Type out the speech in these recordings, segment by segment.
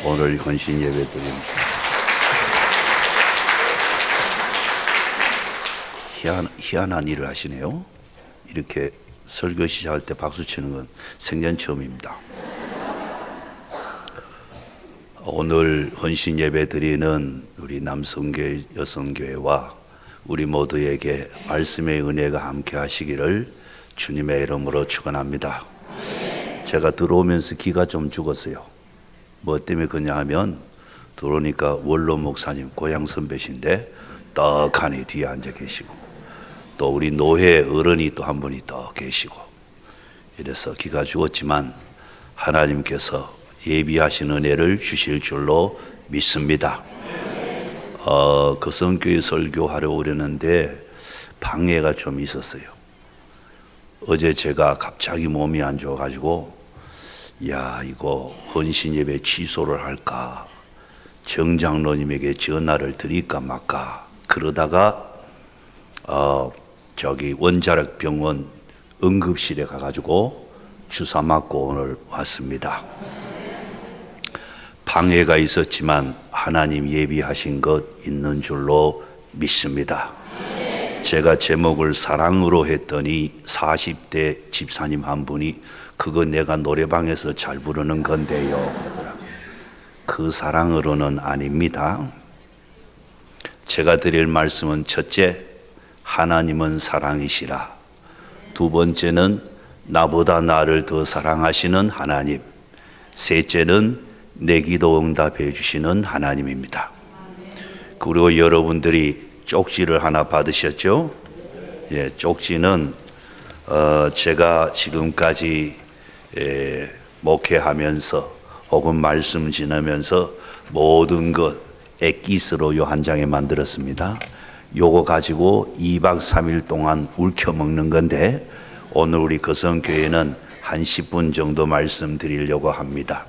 오늘 헌신 예배 드립니다. 희한한 일을 하시네요. 이렇게 설교 시작할 때 박수 치는 건 생전 처음입니다. 오늘 헌신 예배 드리는 우리 남성교회, 여성교회와 우리 모두에게 말씀의 은혜가 함께 하시기를 주님의 이름으로 축원합니다. 제가 들어오면서 기가 좀 죽었어요. 뭐 때문에 그러냐 하면 들어오니까 원로 목사님 고향 선배신데 떡하니 뒤에 앉아 계시고 또 우리 노회 어른이 또 한 분이 더 계시고 이래서 기가 죽었지만 하나님께서 예비하신 은혜를 주실 줄로 믿습니다. 거성교회 설교하러 오려는데 방해가 좀 있었어요. 어제 제가 갑자기 몸이 안 좋아가지고 이거 헌신 예배 취소를 할까 정장로님에게 전화를 드릴까 말까 그러다가 저기 원자력 병원 응급실에 가가지고 주사 맞고 오늘 왔습니다. 방해가 있었지만 하나님 예비하신 것 있는 줄로 믿습니다. 제가 제목을 사랑으로 했더니 40대 집사님 한 분이 그거 내가 노래방에서 잘 부르는 건데요 그러더라고요. 그 사랑으로는 아닙니다. 제가 드릴 말씀은 첫째, 하나님은 사랑이시라. 두 번째는 나보다 나를 더 사랑하시는 하나님. 셋째는 내 기도 응답해 주시는 하나님입니다. 그리고 여러분들이 쪽지를 하나 받으셨죠? 예, 쪽지는 제가 지금까지 목회하면서 혹은 말씀 지나면서 모든 것 엑기스로 요 한 장에 만들었습니다. 요거 가지고 2박 3일 동안 울켜 먹는 건데 오늘 우리 거성교회는 한 10분 정도 말씀드리려고 합니다.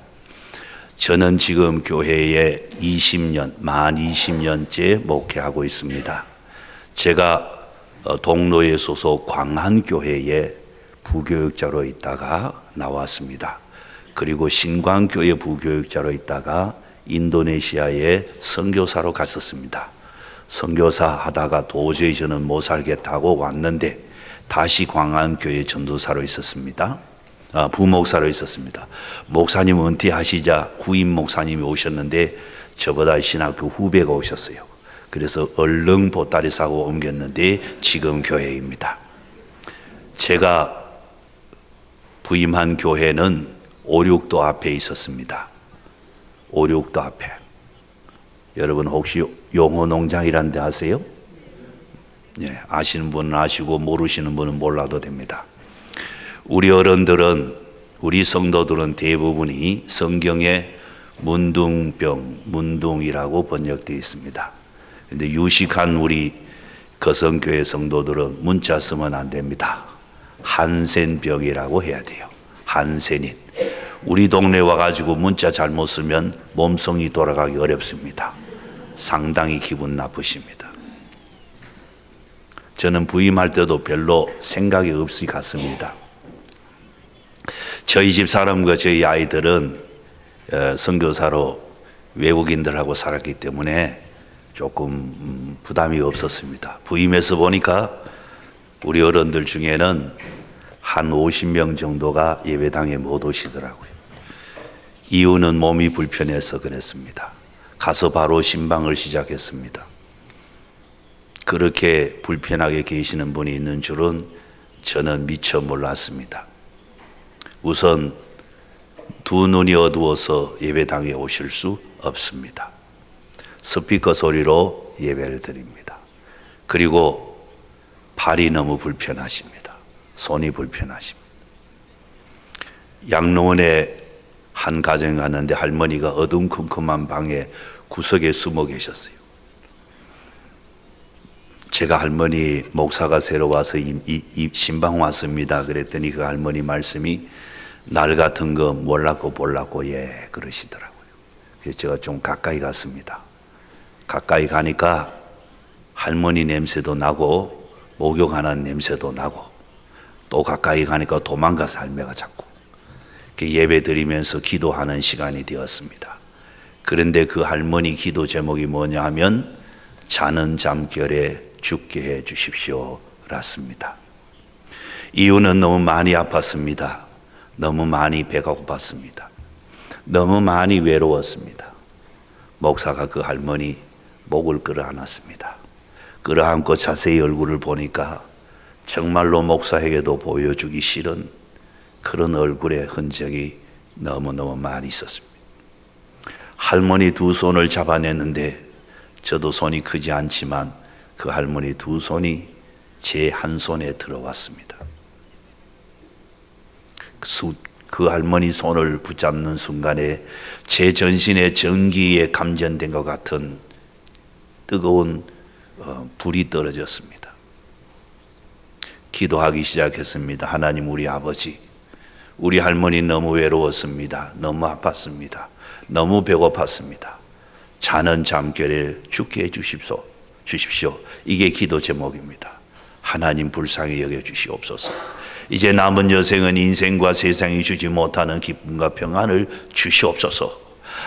저는 지금 교회에 만 20년째 목회하고 있습니다. 제가 동로에 소속 광안교회에 부교육자로 있다가 나왔습니다. 그리고 신광교회 부교육자로 있다가 인도네시아에 선교사로 갔었습니다. 선교사 하다가 도저히 저는 못 살겠다고 왔는데 다시 광안교회 전도사로 있었습니다. 부목사로 있었습니다. 목사님 은퇴하시자 후임 목사님이 오셨는데 저보다 신학교 후배가 오셨어요. 그래서 얼른 보따리 싸고 옮겼는데 지금 교회입니다. 제가 부임한 교회는 5,6도 앞에 있었습니다. 5,6도 앞에. 여러분 혹시 용호농장이라는 데 아세요? 예, 아시는 분은 아시고 모르시는 분은 몰라도 됩니다. 우리 어른들은, 우리 성도들은 대부분이 성경에 문둥이라고 번역되어 있습니다. 근데 유식한 우리 거성교회 성도들은 문자 쓰면 안 됩니다. 한센병이라고 해야 돼요. 한센인. 우리 동네 와가지고 문자 잘못 쓰면 몸성이 돌아가기 어렵습니다. 상당히 기분 나쁘십니다. 저는 부임할 때도 별로 생각이 없이 갔습니다. 저희 집 사람과 저희 아이들은 선교사로 외국인들하고 살았기 때문에 조금 부담이 없었습니다. 부임해서 보니까 우리 어른들 중에는 한 50명 정도가 예배당에 못 오시더라고요. 이유는 몸이 불편해서 그랬습니다. 가서 바로 신방을 시작했습니다. 그렇게 불편하게 계시는 분이 있는 줄은 저는 미처 몰랐습니다. 우선 두 눈이 어두워서 예배당에 오실 수 없습니다. 스피커 소리로 예배를 드립니다. 그리고 발이 너무 불편하십니다. 손이 불편하십니다. 양로원에 한 가정에 갔는데 할머니가 어둠컴컴한 방에 구석에 숨어 계셨어요. 제가 할머니 목사가 새로 와서 이 신방 왔습니다 그랬더니 그 할머니 말씀이 날 같은 거 몰랐고 예 그러시더라고요. 그래서 제가 좀 가까이 갔습니다. 가까이 가니까 할머니 냄새도 나고 목욕하는 냄새도 나고 또 가까이 가니까 도망가서 할매가 자꾸 예배 드리면서 기도하는 시간이 되었습니다. 그런데 그 할머니 기도 제목이 뭐냐 하면 자는 잠결에 죽게 해 주십시오 랐습니다. 이유는 너무 많이 아팠습니다. 너무 많이 배가 고팠습니다. 너무 많이 외로웠습니다. 목사가 그 할머니 목을 끌어안았습니다. 끌어안고 자세히 얼굴을 보니까 정말로 목사에게도 보여주기 싫은 그런 얼굴의 흔적이 너무너무 많이 있었습니다. 할머니 두 손을 잡아냈는데 저도 손이 크지 않지만 그 할머니 두 손이 제 한 손에 들어왔습니다. 그 할머니 손을 붙잡는 순간에 제 전신에 전기에 감전된 것 같은 뜨거운 불이 떨어졌습니다. 기도하기 시작했습니다. 하나님, 우리 아버지, 우리 할머니 너무 외로웠습니다. 너무 아팠습니다. 너무 배고팠습니다. 자는 잠결에 죽게 해 주십시오. 이게 기도 제목입니다. 하나님 불쌍히 여겨 주시옵소서. 이제 남은 여생은 인생과 세상이 주지 못하는 기쁨과 평안을 주시옵소서.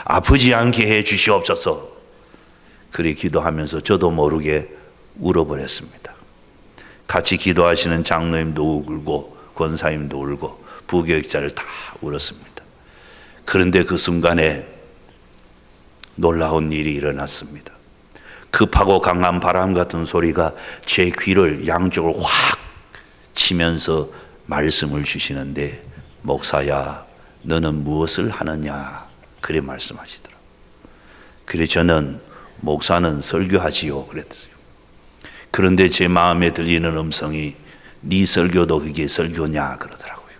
아프지 않게 해 주시옵소서. 그리 기도하면서 저도 모르게 울어버렸습니다. 같이 기도하시는 장로님도 울고 권사님도 울고 부교육자를 다 울었습니다. 그런데 그 순간에 놀라운 일이 일어났습니다. 급하고 강한 바람 같은 소리가 제 귀를 양쪽으로 확 치면서 말씀을 주시는데, 목사야, 너는 무엇을 하느냐? 그래 말씀하시더라고요. 그래 저는 목사는 설교하지요 그랬어요. 그런데 제 마음에 들리는 음성이 네 설교도 그게 설교냐 그러더라고요.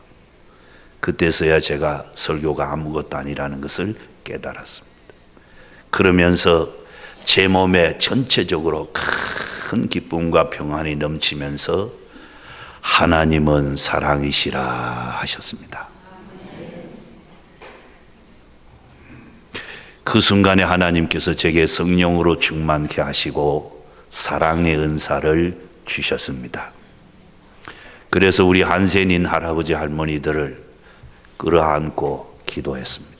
그때서야 제가 설교가 아무것도 아니라는 것을 깨달았습니다. 그러면서 제 몸에 전체적으로 큰 기쁨과 평안이 넘치면서 하나님은 사랑이시라 하셨습니다. 그 순간에 하나님께서 제게 성령으로 충만케 하시고 사랑의 은사를 주셨습니다. 그래서 우리 한센인 할아버지 할머니들을 끌어안고 기도했습니다.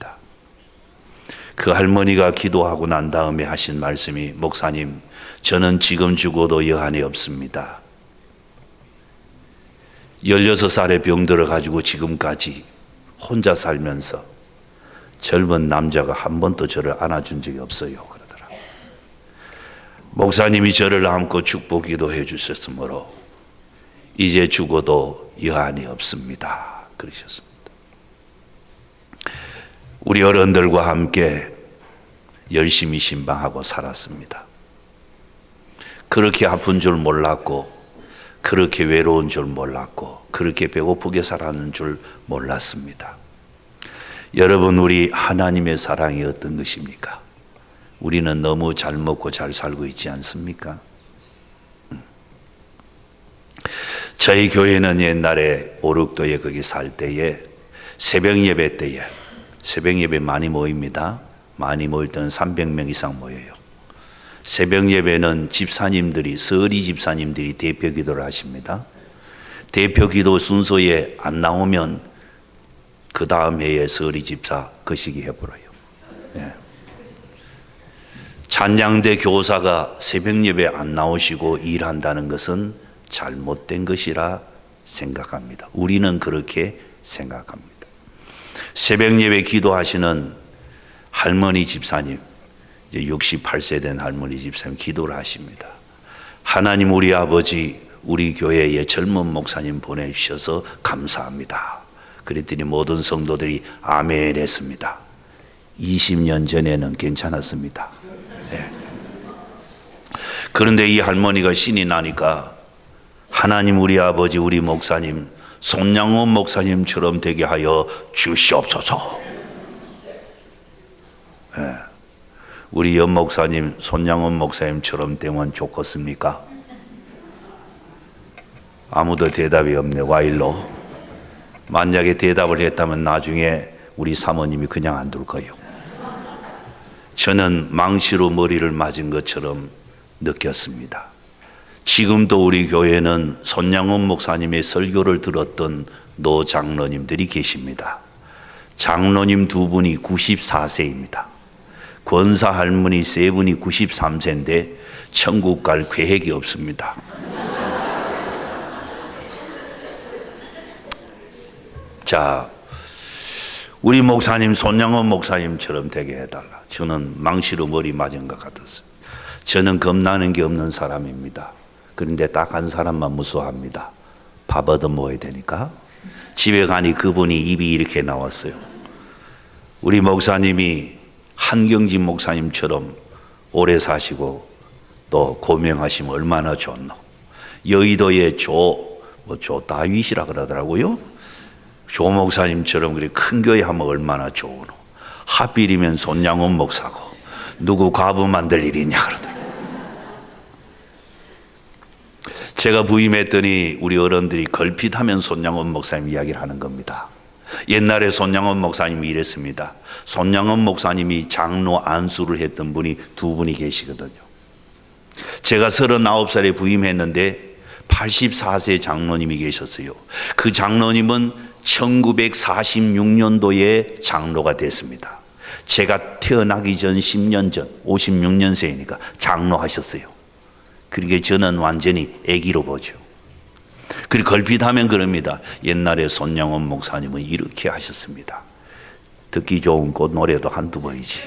그 할머니가 기도하고 난 다음에 하신 말씀이, 목사님, 저는 지금 죽어도 여한이 없습니다. 16살에 병들어가지고 지금까지 혼자 살면서 젊은 남자가 한 번도 저를 안아준 적이 없어요 그러더라고요. 목사님이 저를 안고 축복 기도해 주셨으므로 이제 죽어도 여한이 없습니다 그러셨습니다. 우리 어른들과 함께 열심히 신방하고 살았습니다. 그렇게 아픈 줄 몰랐고, 그렇게 외로운 줄 몰랐고, 그렇게 배고프게 살았는 줄 몰랐습니다. 여러분, 우리 하나님의 사랑이 어떤 것입니까? 우리는 너무 잘 먹고 잘 살고 있지 않습니까? 저희 교회는 옛날에 오륙도에 거기 살 때에 새벽 예배 때에, 새벽 예배 많이 모입니다. 많이 모일 때는 300명 이상 모여요. 새벽 예배는 집사님들이, 서리 집사님들이 대표 기도를 하십니다. 대표 기도 순서에 안 나오면 그 다음 해에 서리 집사 거시기 해버려요. 예. 찬양대 교사가 새벽 예배 안 나오시고 일한다는 것은 잘못된 것이라 생각합니다. 우리는 그렇게 생각합니다. 새벽 예배 기도하시는 할머니 집사님, 이제 68세 된 할머니 집사님 기도를 하십니다. 하나님, 우리 아버지, 우리 교회에 젊은 목사님 보내주셔서 감사합니다. 그랬더니 모든 성도들이 아멘 했습니다. 20년 전에는 괜찮았습니다. 네. 그런데 이 할머니가 신이 나니까, 하나님, 우리 아버지, 우리 목사님 손양원 목사님처럼 되게 하여 주시옵소서. 네. 우리 연 목사님 손양원 목사님처럼 되면 좋겠습니까? 아무도 대답이 없네. 와일로. 만약에 대답을 했다면 나중에 우리 사모님이 그냥 안 둘 거예요. 저는 망치로 머리를 맞은 것처럼 느꼈습니다. 지금도 우리 교회는 손양원 목사님의 설교를 들었던 노 장로님들이 계십니다. 장로님 두 분이 94세입니다. 권사 할머니 세 분이 93세인데 천국 갈 계획이 없습니다. 자, 우리 목사님 손양원 목사님처럼 되게 해달라. 저는 망치로 머리 맞은 것 같았어요. 저는 겁나는 게 없는 사람입니다. 그런데 딱 한 사람만 무서워합니다. 밥 얻어 먹어야 되니까. 집에 가니 그분이 입이 이렇게 나왔어요. 우리 목사님이 한경진 목사님처럼 오래 사시고 또 고명하시면 얼마나 좋노. 여의도의 조 다윗이라 그러더라고요. 조 목사님처럼 그래 큰 교회 하면 얼마나 좋으노. 하필이면 손양원 목사고 누구 과부 만들 일이냐 그러더라고요. 제가 부임했더니 우리 어른들이 걸핏하면 손양원 목사님 이야기를 하는 겁니다. 옛날에 손양원 목사님이 이랬습니다. 손양원 목사님이 장로 안수를 했던 분이 두 분이 계시거든요. 제가 39살에 부임했는데 84세 장로님이 계셨어요. 그 장로님은 1946년도에 장로가 됐습니다. 제가 태어나기 전 10년 전 56년생이니까 장로하셨어요. 그러니까 저는 완전히 애기로 보죠. 그리고 걸핏하면 그럽니다. 옛날에 손양원 목사님은 이렇게 하셨습니다. 듣기 좋은 꽃 노래도 한두 번이지.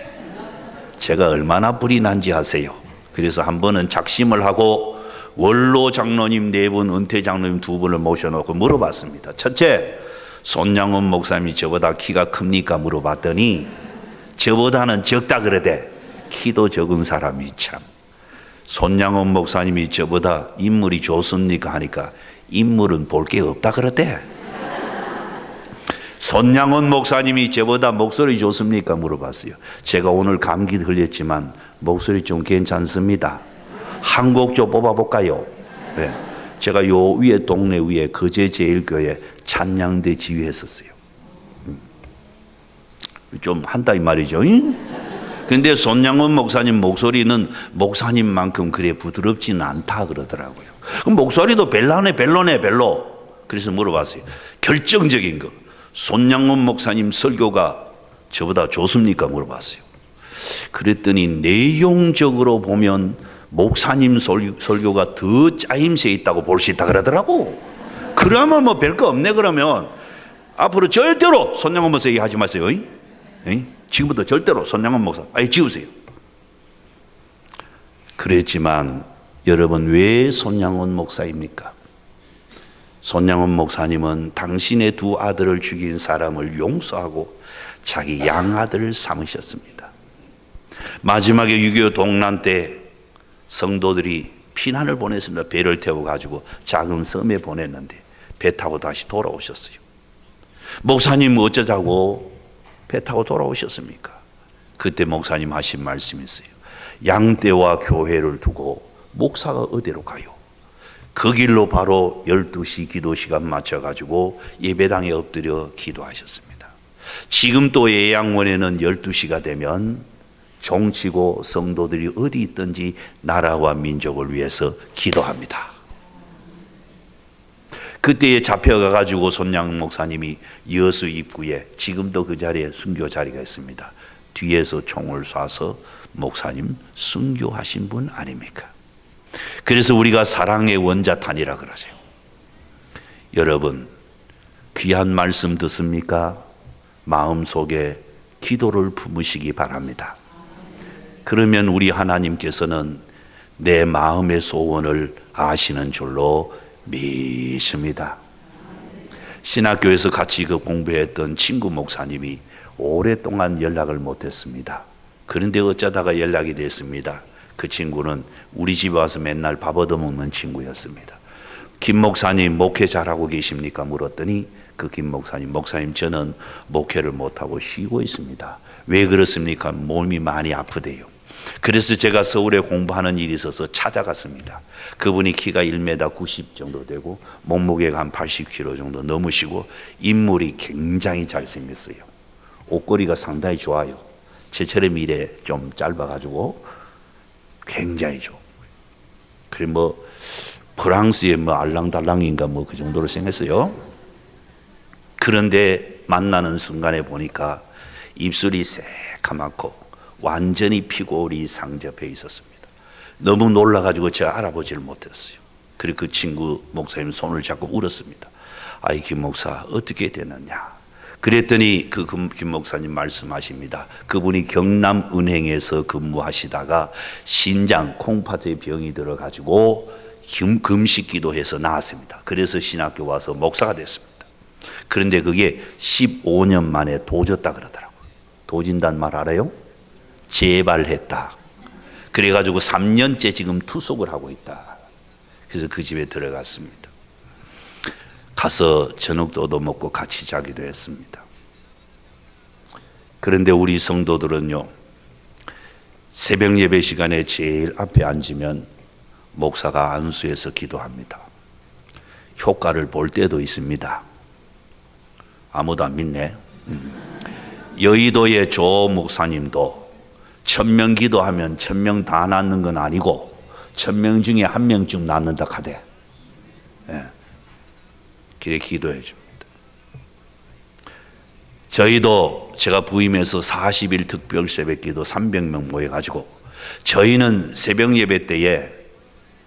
제가 얼마나 불이 난지 아세요? 그래서 한 번은 작심을 하고 원로 장로님 4분, 은퇴 장로님 2분을 모셔놓고 물어봤습니다. 첫째, 손양원 목사님이 저보다 키가 큽니까? 물어봤더니 저보다는 적다 그러대. 키도 적은 사람이 참. 손양원 목사님이 저보다 인물이 좋습니까? 하니까 인물은 볼 게 없다 그러대. 손양원 목사님이 저보다 목소리 좋습니까? 물어봤어요. 제가 오늘 감기 걸렸지만 목소리 좀 괜찮습니다. 한 곡 좀 뽑아볼까요? 네. 제가 요 위에 동네 위에 거제제일교회 찬양대 지휘했었어요. 좀 한다 이 말이죠. 근데 손양원 목사님 목소리는 목사님만큼 그래 부드럽지는 않다 그러더라고요. 그럼 목소리도 별로. 그래서 물어봤어요. 결정적인 거. 손양원 목사님 설교가 저보다 좋습니까? 물어봤어요. 그랬더니 내용적으로 보면 목사님 설교가 더 짜임새 있다고 볼 수 있다 그러더라고. 그러면 뭐 별거 없네. 그러면 앞으로 절대로 손양원 목사 얘기하지 마세요. 지금부터 절대로 손양원 목사 아예 지우세요. 그랬지만 여러분, 왜 손양원 목사입니까? 손양원 목사님은 당신의 두 아들을 죽인 사람을 용서하고 자기 양아들을 삼으셨습니다. 마지막에 6.25 동란 때 성도들이 피난을 보냈습니다. 배를 태워가지고 작은 섬에 보냈는데 배 타고 다시 돌아오셨어요. 목사님 어쩌자고 배 타고 돌아오셨습니까? 그때 목사님 하신 말씀이 있어요. 양떼와 교회를 두고 목사가 어디로 가요? 그 길로 바로 12시 기도 시간 맞춰가지고 예배당에 엎드려 기도하셨습니다. 지금 또 예양원에는 12시가 되면 종치고 성도들이 어디 있든지 나라와 민족을 위해서 기도합니다. 그때에 잡혀가가지고 손양 목사님이 여수 입구에 지금도 그 자리에 순교 자리가 있습니다. 뒤에서 총을 쏴서 목사님 순교하신 분 아닙니까? 그래서 우리가 사랑의 원자탄이라 그러죠. 여러분, 귀한 말씀 듣습니까? 마음속에 기도를 품으시기 바랍니다. 그러면 우리 하나님께서는 내 마음의 소원을 아시는 줄로 믿습니다. 신학교에서 같이 공부했던 친구 목사님이 오랫동안 연락을 못했습니다. 그런데 어쩌다가 연락이 됐습니다. 그 친구는 우리 집에 와서 맨날 밥 얻어먹는 친구였습니다. 김 목사님 목회 잘하고 계십니까? 물었더니 그 김 목사님, 저는 목회를 못하고 쉬고 있습니다. 왜 그렇습니까? 몸이 많이 아프대요. 그래서 제가 서울에 공부하는 일이 있어서 찾아갔습니다. 그분이 키가 1m 90 정도 되고 몸무게가 한 80kg 정도 넘으시고 인물이 굉장히 잘생겼어요. 옷걸이가 상당히 좋아요. 제처럼 이래 좀 짧아가지고 굉장히 좋아. 그래 프랑스의 알랑달랑인가 그 정도로 생겼어요. 그런데 만나는 순간에 보니까 입술이 새카맣고 완전히 피골이 상접해 있었습니다. 너무 놀라가지고 제가 알아보지를 못했어요. 그리고 그 친구 목사님 손을 잡고 울었습니다. 아이 김 목사 어떻게 되느냐. 그랬더니 그 김 목사님 말씀하십니다. 그분이 경남은행에서 근무하시다가 신장 콩팥에 병이 들어가지고 금식 기도해서 나았습니다. 그래서 신학교 와서 목사가 됐습니다. 그런데 그게 15년 만에 도졌다 그러더라고요. 도진다는 말 알아요? 재발했다. 그래가지고 3년째 지금 투숙을 하고 있다. 그래서 그 집에 들어갔습니다. 가서 저녁도 얻어먹고 같이 자기도 했습니다. 그런데 우리 성도들은요, 새벽 예배 시간에 제일 앞에 앉으면 목사가 안수해서 기도합니다. 효과를 볼 때도 있습니다. 아무도 안 믿네. 여의도의 조 목사님도 1000명 기도하면 1000명 다 낫는 건 아니고 1000명 중에 1명쯤 낫는다 하대. 그래 기도해 줍니다. 저희도 제가 부임해서 40일 특별 새벽기도 300명 모여가지고 저희는 새벽 예배 때에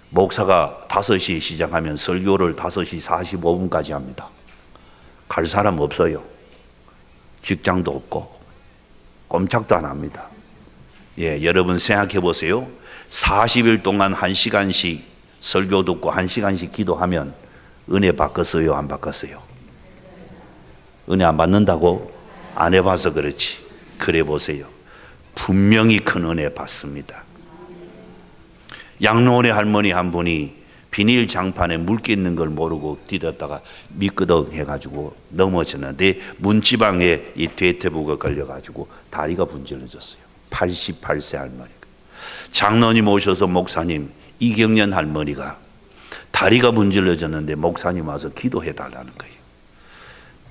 목사가 5시에 시작하면 설교를 5시 45분까지 합니다. 갈 사람 없어요. 직장도 없고 꼼짝도 안 합니다. 여러분 생각해 보세요. 40일 동안 1시간씩 설교 듣고 1시간씩 기도하면 은혜 받겠어요? 안 받겠어요? 은혜 안 받는다고? 안 해봐서 그렇지. 그래 보세요. 분명히 큰 은혜 받습니다. 양로원의 할머니 한 분이 비닐 장판에 물기 있는 걸 모르고 디뎠다가 미끄덩 해가지고 넘어졌는데 문지방에 이 대퇴부가 걸려가지고 다리가 분질러졌어요. 88세 할머니가. 장로님 오셔서 목사님, 이경련 할머니가 다리가 분질러졌는데 목사님 와서 기도해 달라는 거예요.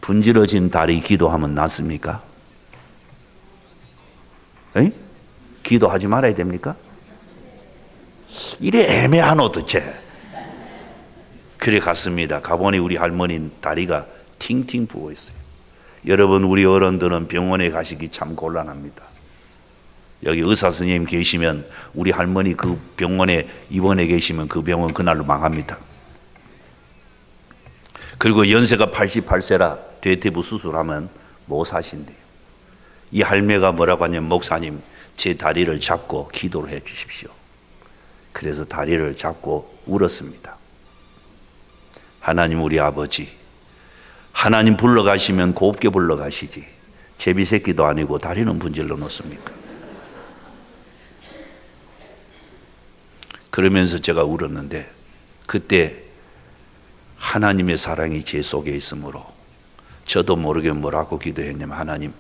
분질러진 다리 기도하면 낫습니까? 에이? 기도하지 말아야 됩니까? 이래 애매하노 도대체. 그래 갔습니다. 가보니 우리 할머니 다리가 팅팅 부어 있어요. 여러분 우리 어른들은 병원에 가시기 참 곤란합니다. 여기 의사 선생님 계시면 우리 할머니 그 병원에 입원해 계시면 그 병원 그날로 망합니다. 그리고 연세가 88세라 대퇴부 수술하면 못 사신대요. 이 할매가 뭐라고 하냐면 목사님 제 다리를 잡고 기도를 해 주십시오. 그래서 다리를 잡고 울었습니다. 하나님 우리 아버지, 하나님 불러가시면 곱게 불러가시지 제비새끼도 아니고 다리는 분질러 놓습니까? 그러면서 제가 울었는데 그때 하나님의 사랑이 제 속에 있으므로 저도 모르게 뭐라고 기도했냐면 하나님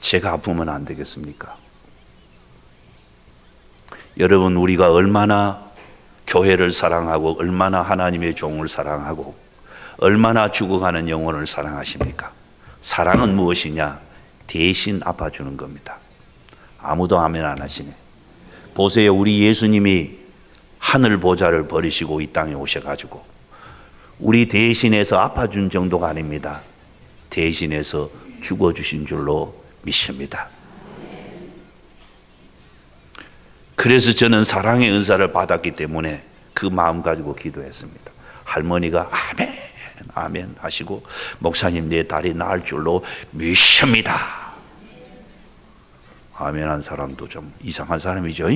제가 아프면 안 되겠습니까? 여러분 우리가 얼마나 교회를 사랑하고 얼마나 하나님의 종을 사랑하고 얼마나 죽어가는 영혼을 사랑하십니까? 사랑은 무엇이냐? 대신 아파주는 겁니다. 아무도 아멘 안 하시네. 보세요. 우리 예수님이 하늘 보좌를 버리시고 이 땅에 오셔가지고 우리 대신해서 아파준 정도가 아닙니다. 대신해서 죽어주신 줄로 믿습니다. 그래서 저는 사랑의 은사를 받았기 때문에 그 마음 가지고 기도했습니다. 할머니가 아멘 아멘 하시고 목사님 내 다리 나을 줄로 믿습니다. 아멘 한 사람도 좀 이상한 사람이죠.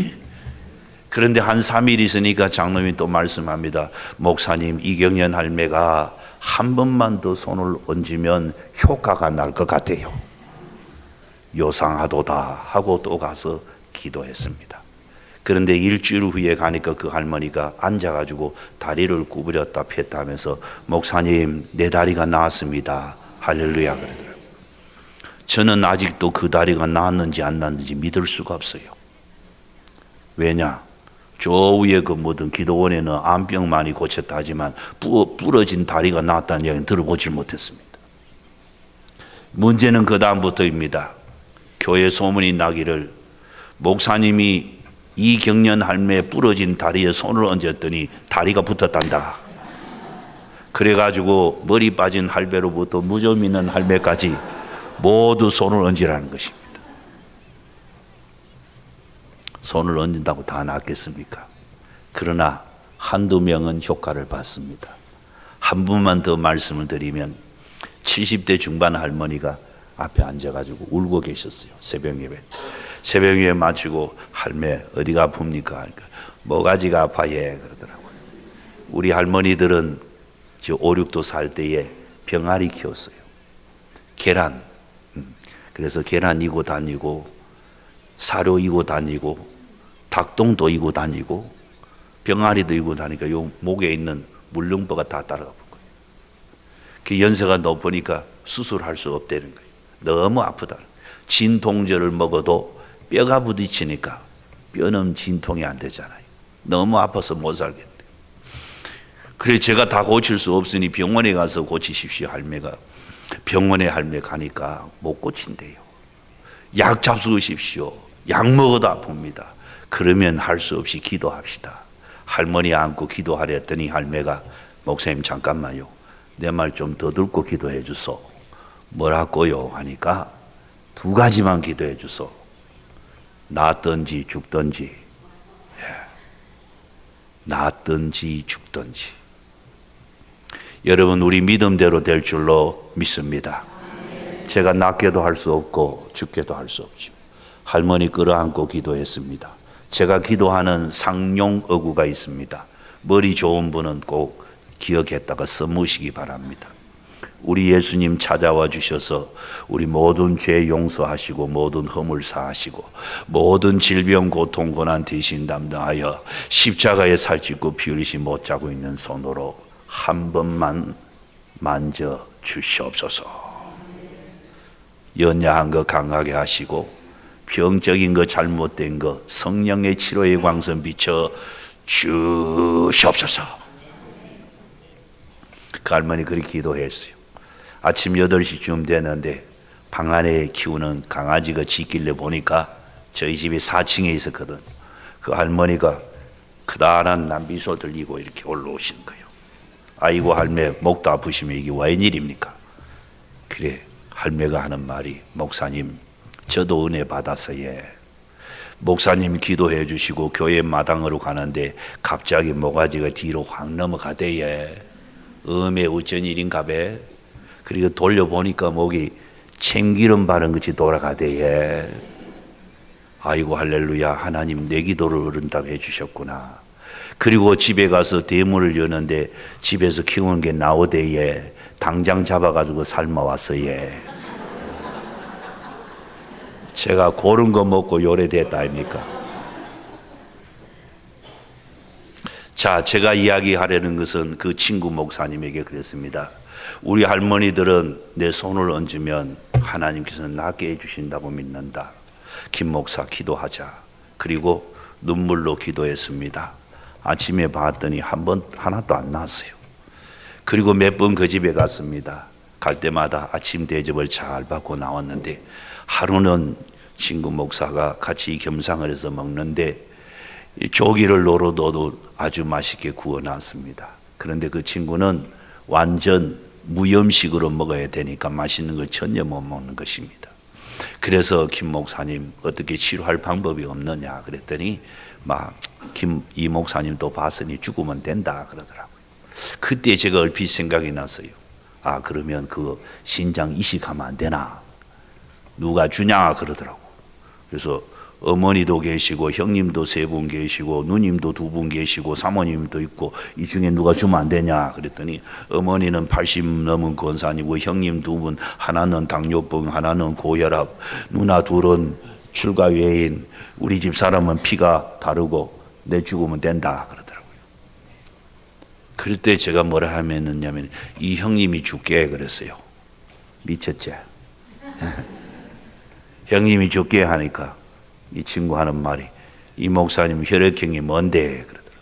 그런데 한 3일 있으니까 장로님이 또 말씀합니다. 목사님 이경련 할매가 한 번만 더 손을 얹으면 효과가 날 것 같아요. 요상하도다 하고 또 가서 기도했습니다. 그런데 일주일 후에 가니까 그 할머니가 앉아가지고 다리를 구부렸다 폈다 하면서 목사님 내 다리가 나았습니다. 할렐루야 그러더라고요. 저는 아직도 그 다리가 나았는지 안 나았는지 믿을 수가 없어요. 왜냐? 저 위에 그 뭐든 기도원에는 암병 많이 고쳤다 하지만 부러진 다리가 나았다는 이야기는 들어보질 못했습니다. 문제는 그 다음부터입니다. 교회 소문이 나기를 목사님이 이경련 할매 부러진 다리에 손을 얹었더니 다리가 붙었단다. 그래가지고 머리 빠진 할배로부터 무좀 있는 할매까지 모두 손을 얹으라는 것입니다. 손을 얹는다고 다 낫겠습니까? 그러나 한두 명은 효과를 봤습니다. 한 분만 더 말씀을 드리면 70대 중반 할머니가 앞에 앉아가지고 울고 계셨어요. 새벽 예배 마치고 할매 어디가 아픕니까? 그러니까 모가지가 아파요 그러더라고요. 우리 할머니들은 5, 6도 살 때에 병아리 키웠어요. 계란. 그래서 계란 이고 다니고 사료 이고 다니고 닭똥도 이고 다니고 병아리도 이고 다니까 요 목에 있는 물lum보가 다 따라가 본 거예요. 그 연세가 높으니까 수술할 수 없다는 거예요. 너무 아프다. 진통제를 먹어도 뼈가 부딪히니까 뼈는 진통이 안 되잖아요. 너무 아파서 못 살겠대. 그래 제가 다 고칠 수 없으니 병원에 가서 고치십시오. 할매가 병원에 할매 가니까 못 고친대요. 약 잡수십시오. 약 먹어도 아픕니다. 그러면 할 수 없이 기도합시다. 할머니 안고 기도하려 했더니 할매가 목사님 잠깐만요. 내 말 좀 더 듣고 기도해 주소. 뭐라고요? 하니까 두 가지만 기도해 주소. 낫든지 죽든지. 예. 낫든지 죽든지. 여러분 우리 믿음대로 될 줄로 믿습니다. 제가 낫게도 할 수 없고 죽게도 할 수 없죠. 할머니 끌어안고 기도했습니다. 제가 기도하는 상용 어구가 있습니다. 머리 좋은 분은 꼭 기억했다가 써무시기 바랍니다. 우리 예수님 찾아와 주셔서 우리 모든 죄 용서하시고 모든 허물 사하시고 모든 질병 고통 고난 대신 담당하여 십자가에 살찌고 피 흘리시 못 자고 있는 손으로 한 번만 만져 주시옵소서. 연약한 거 강하게 하시고 병적인 거 잘못된 거 성령의 치료의 광선 비춰 주시옵소서. 그 할머니 그렇게 기도했어요. 아침 8시쯤 되는데 방 안에 키우는 강아지가 짖길래 보니까 저희 집이 4층에 있었거든. 그 할머니가 크다란 남비소 들리고 이렇게 올라오시는 거예요. 아이고 할매 목도 아프시면 이게 웬일입니까? 그래 할매가 하는 말이 목사님 저도 은혜 받았어요. 목사님 기도해 주시고 교회 마당으로 가는데 갑자기 모가지가 뒤로 확 넘어가대요. 음에 어쩐 일인가 배. 그리고 돌려보니까 목이 참기름 바른 것이 돌아가대요. 아이고 할렐루야 하나님 내 기도를 응답해 주셨구나. 그리고 집에 가서 대문을 여는데 집에서 키우는 게 나오대요. 당장 잡아가지고 삶아왔어요. 제가 고른 거 먹고 요래됐다 아닙니까? 자, 제가 이야기하려는 것은 그 친구 목사님에게 그랬습니다. 우리 할머니들은 내 손을 얹으면 하나님께서는 낫게 해주신다고 믿는다. 김 목사 기도하자. 그리고 눈물로 기도했습니다. 아침에 봤더니 하나도 안 나왔어요. 그리고 몇 번 그 집에 갔습니다. 갈 때마다 아침 대접을 잘 받고 나왔는데 하루는 친구 목사가 같이 겸상을 해서 먹는데 조기를 노릇노릇 아주 맛있게 구워놨습니다. 그런데 그 친구는 완전 무염식으로 먹어야 되니까 맛있는 걸 전혀 못 먹는 것입니다. 그래서 김 목사님 어떻게 치료할 방법이 없느냐 그랬더니 이 목사님도 봤으니 죽으면 된다 그러더라고요. 그때 제가 얼핏 생각이 났어요. 아 그러면 그 신장 이식하면 안 되나? 누가 주냐 그러더라고. 그래서 어머니도 계시고 형님도 3분 계시고 누님도 2분 계시고 사모님도 있고 이 중에 누가 주면 안 되냐 그랬더니 어머니는 80 넘은 권사님이고 형님 2분 하나는 당뇨병 하나는 고혈압 누나 둘은 출가 외인 우리 집 사람은 피가 다르고 내 죽으면 된다 그러더라고요. 그럴 때 제가 뭐라 하면은 이 형님이 죽게 그랬어요. 미쳤지? 형님이 죽게 하니까 이 친구 하는 말이 이 목사님 혈액형이 뭔데 그러더라고요.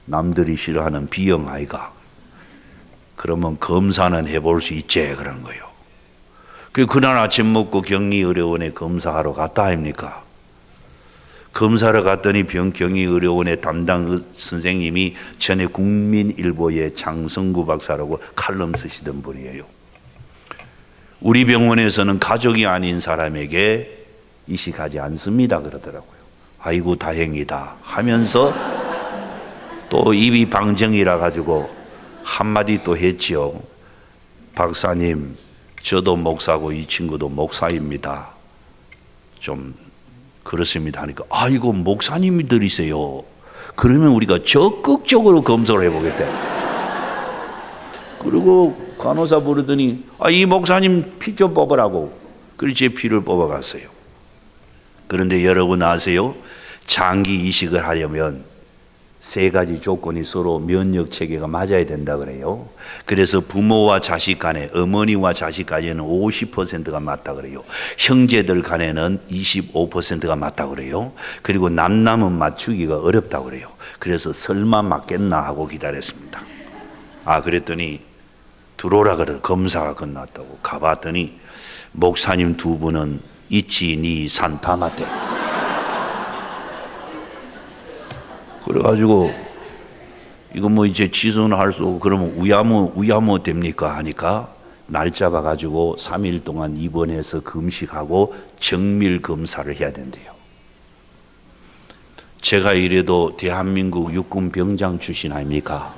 남들이 싫어하는 B형 아이가. 그러면 검사는 해볼 수 있지 그런 거예요. 그날 아침 먹고 경리의료원에 검사하러 갔다 아닙니까? 검사를 갔더니 경리의료원의 담당 선생님이 전에 국민일보의 장성구 박사라고 칼럼 쓰시던 분이에요. 우리 병원에서는 가족이 아닌 사람에게 이식하지 않습니다 그러더라고요. 아이고 다행이다 하면서 또 입이 방정이라 가지고 한마디 또 했지요. 박사님, 저도 목사고 이 친구도 목사입니다. 좀 그렇습니다 하니까 아이고 목사님들이세요. 그러면 우리가 적극적으로 검토를 해보겠대. 그리고 간호사 부르더니 이 목사님 피 좀 뽑으라고. 그래서 제 피를 뽑아갔어요. 그런데 여러분 아세요? 장기 이식을 하려면 3가지 조건이 서로 면역 체계가 맞아야 된다 그래요. 그래서 부모와 자식 간에, 어머니와 자식 간에는 50%가 맞다 그래요. 형제들 간에는 25%가 맞다 그래요. 그리고 남남은 맞추기가 어렵다 그래요. 그래서 설마 맞겠나 하고 기다렸습니다. 그랬더니 들어오라 그래. 검사가 끝났다고. 가봤더니 목사님 2분은 있지 니 산 다 맞대. 그래가지고 이거 뭐 이제 취소는 할 수 없고 그러면 우야모 됩니까 하니까 날 잡아가지고 3일 동안 입원해서 금식하고 정밀 검사를 해야 된대요. 제가 이래도 대한민국 육군 병장 출신 아닙니까?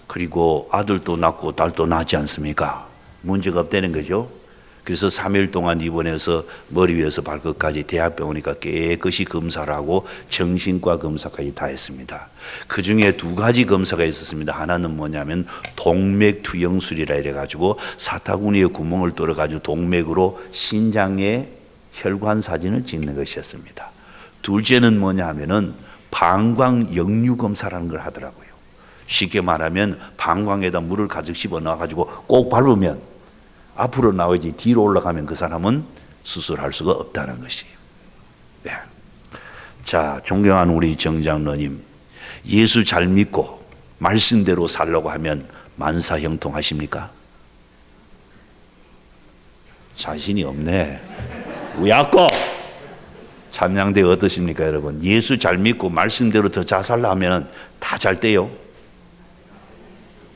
그리고 아들도 낳고 딸도 낳지 않습니까? 문제가 없다는 거죠. 그래서 3일 동안 입원해서 머리 위에서 발끝까지 대학병원이니까 깨끗이 검사를 하고 정신과 검사까지 다 했습니다. 그 중에 2가지 검사가 있었습니다. 하나는 뭐냐면 동맥투영술이라 이래가지고 사타구니에 구멍을 뚫어가지고 동맥으로 신장의 혈관 사진을 찍는 것이었습니다. 둘째는 뭐냐 하면은 방광역류 검사라는 걸 하더라고요. 쉽게 말하면 방광에다 물을 가득 씹어 넣어가지고 꼭 밟으면 앞으로 나오지 뒤로 올라가면 그 사람은 수술할 수가 없다는 것이에요. 네. 자, 존경하는 우리 정장로님, 예수 잘 믿고 말씀대로 살려고 하면 만사형통하십니까? 자신이 없네. 우야꼬 찬양대 어떠십니까 여러분? 예수 잘 믿고 말씀대로 더 잘 살려 하면 다 잘 돼요.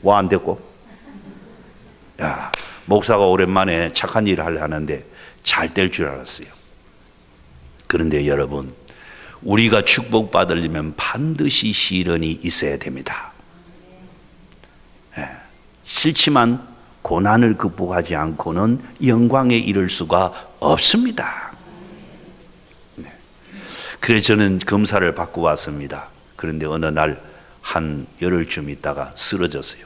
와 안 됐고? 야, 목사가 오랜만에 착한 일을 하려 하는데 잘 될 줄 알았어요. 그런데 여러분, 우리가 축복받으려면 반드시 시련이 있어야 됩니다. 싫지만 고난을 극복하지 않고는 영광에 이를 수가 없습니다. 그래서 저는 검사를 받고 왔습니다. 그런데 어느 날 한 열흘쯤 있다가 쓰러졌어요.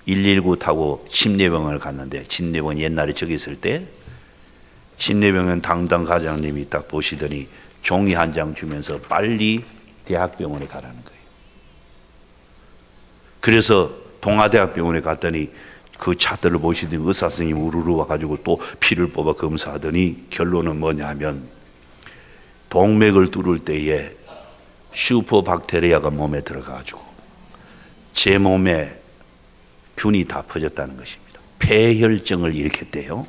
119 타고 침례병원을 갔는데, 침례병원 옛날에 저기 있을 때 침례병원 담당 과장님이 딱 보시더니 종이 한 장 주면서 빨리 대학병원에 가라는 거예요. 그래서 동아대학병원에 갔더니 그 차들을 보시더니 의사 선생님 우르르 와가지고 또 피를 뽑아 검사하더니 결론은 뭐냐 하면 동맥을 뚫을 때에 슈퍼박테리아가 몸에 들어가가지고 제 몸에 균이 다 퍼졌다는 것입니다. 폐혈증을 일으켰대요.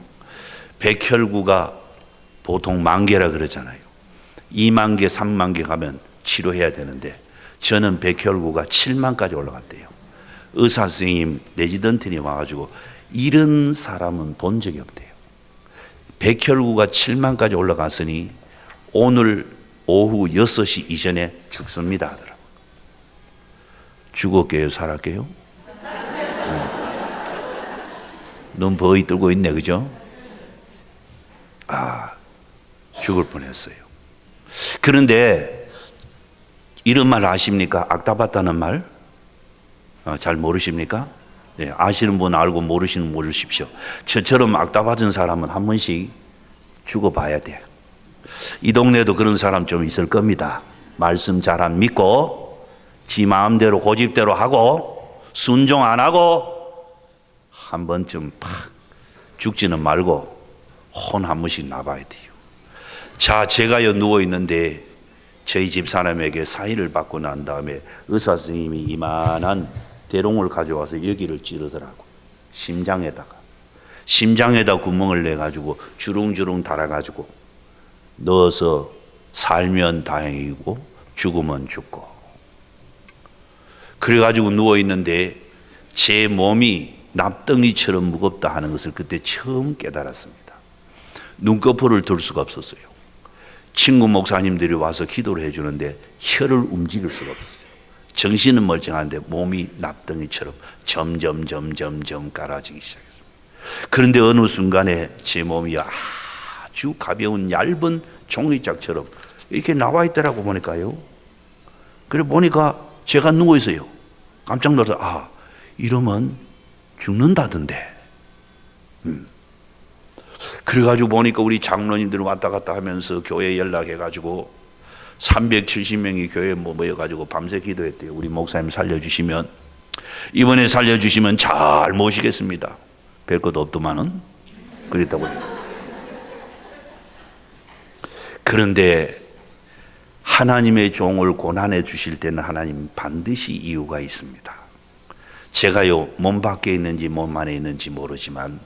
백혈구가 보통 10,000개라 그러잖아요. 20,000개, 30,000개 가면 치료해야 되는데 저는 백혈구가 70,000까지 올라갔대요. 의사 선생님 레지던트니 와가지고 이런 사람은 본 적이 없대요. 백혈구가 70,000까지 올라갔으니 오늘 오후 6시 이전에 죽습니다 하더라고요. 죽었게요, 살았게요? 눈 버이 뜨고 있네, 그죠? 죽을 뻔했어요. 그런데 이런 말 아십니까? 악다봤다는 말? 잘 모르십니까? 네, 아시는 분 알고 모르시는 분 모르십시오. 저처럼 악다받은 사람은 한 번씩 죽어봐야 돼요. 이 동네에도 그런 사람 좀 있을 겁니다. 말씀 잘 안 믿고 지 마음대로 고집대로 하고 순종 안 하고 한 번쯤 팍 죽지는 말고 혼 한 번씩 나봐야 돼요. 자, 제가요 누워 있는데 저희 집 사람에게 사인을 받고 난 다음에 의사 선생님이 이만한 대롱을 가져와서 여기를 찌르더라고. 심장에다 구멍을 내가지고 주렁주렁 달아가지고 넣어서 살면 다행이고 죽으면 죽고. 그래가지고 누워 있는데 제 몸이 납덩이처럼 무겁다 하는 것을 그때 처음 깨달았습니다. 눈꺼풀을 들 수가 없었어요. 친구 목사님들이 와서 기도를 해주는데 혀를 움직일 수가 없었어요. 정신은 멀쩡한데 몸이 납덩이처럼 점점 깔아지기 시작했습니다. 그런데 어느 순간에 제 몸이 아주 가벼운 얇은 종이짝처럼 이렇게 나와 있더라고 보니까요. 그래 보니까 제가 누워 있어요. 깜짝 놀라서 이러면 죽는다던데. 그래가지고 보니까 우리 장로님들 왔다 갔다 하면서 교회 연락해가지고 370명이 교회에 모여가지고 밤새 기도했대요. 우리 목사님 살려주시면, 이번에 살려주시면 잘 모시겠습니다. 별 것도 없더만은 그랬다고 해요. 그런데 하나님의 종을 고난해 주실 때는 하나님 반드시 이유가 있습니다. 제가요 몸 밖에 있는지 몸 안에 있는지 모르지만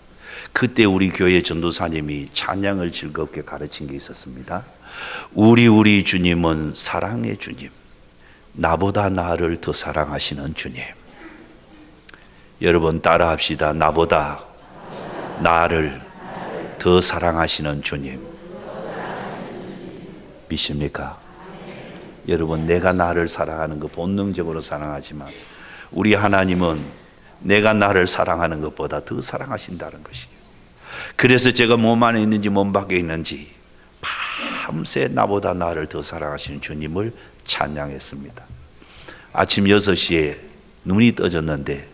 그때 우리 교회 전도사님이 찬양을 즐겁게 가르친 게 있었습니다. 우리 주님은 사랑의 주님, 나보다 나를 더 사랑하시는 주님. 여러분 따라합시다. 나보다 나를 더 사랑하시는 주님. 믿습니까? 여러분, 내가 나를 사랑하는 것 본능적으로 사랑하지만 우리 하나님은 내가 나를 사랑하는 것보다 더 사랑하신다는 것이에요. 그래서 제가 몸 안에 있는지 몸 밖에 있는지 밤새 나보다 나를 더 사랑하시는 주님을 찬양했습니다. 아침 6시에 눈이 떠졌는데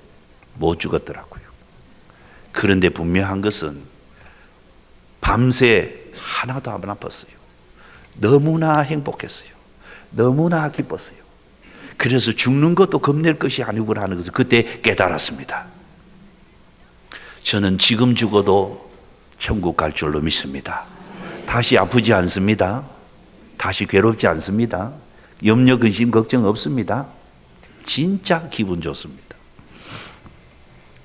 못 죽었더라고요. 그런데 분명한 것은 밤새 하나도 안 아팠어요. 너무나 행복했어요. 너무나 기뻤어요. 그래서 죽는 것도 겁낼 것이 아니구나 하는 것을 그때 깨달았습니다. 저는 지금 죽어도 천국 갈 줄로 믿습니다. 다시 아프지 않습니다. 다시 괴롭지 않습니다. 염려, 근심, 걱정 없습니다. 진짜 기분 좋습니다.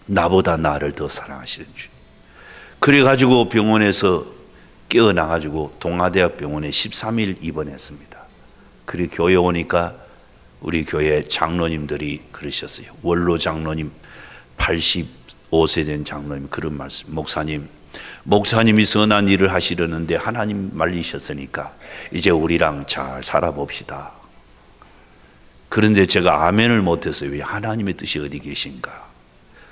나보다 나를 더 사랑하시는 주. 그래가지고 병원에서 깨어나가지고 동아대학 병원에 13일 입원했습니다. 그리고 교회 오니까 우리 교회 장로님들이 그러셨어요. 원로 장로님, 85세 된 장로님 그런 말씀. 목사님이 선한 일을 하시려는데 하나님 말리셨으니까 이제 우리랑 잘 살아봅시다. 그런데 제가 아멘을 못했어요. 왜? 하나님의 뜻이 어디 계신가?